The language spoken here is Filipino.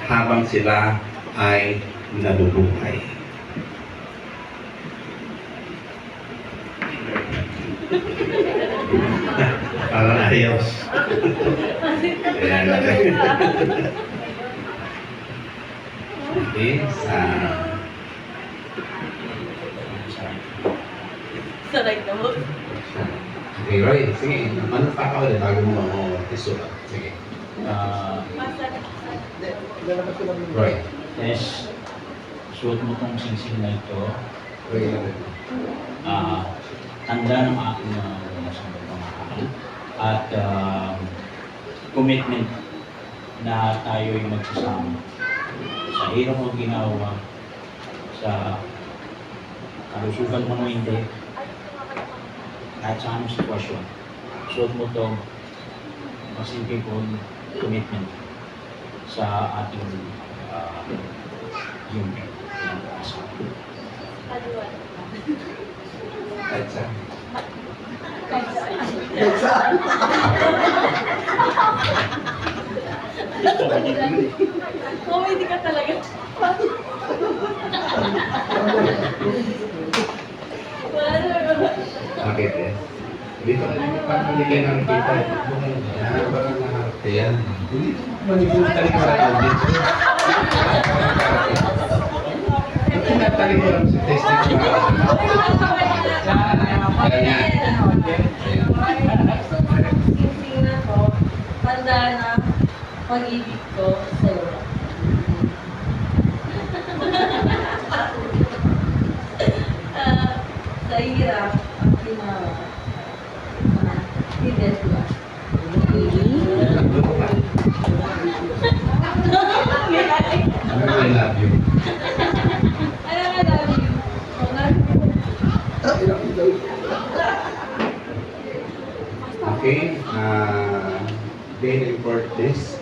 habang sila ay nabubuhay. Parang ayos. Okay, Saray na mo. Okay, Roy, sige. Manong pa ka ulit bago mo isulat. Sige. Roy. Yes, suot mo tong singsing na ito. Roy, Tanda ng aking mga pamahal at commitment na tayo'y magsasama sa hirap mo ginawa, sa kalusugan mo o hindi, kahit sa anong sitwasyon. Suot mo itong masimple kong commitment sa ating union. Kahit saan. Comedy ka talaga. Wala na. Bakit eh? Dito, parang hindi kayo nakikita. Yan, parang nakakita yan. Hindi, manigil talaga sa audience. Tinatalik ko lang sa testing ko. Ganyan. Sing-sing na to, tanda na pag-ibig ko sa'yo. Sa hirap, ang ginawa, hindi ba? I love you. Ano nga love you? Okay, they report this.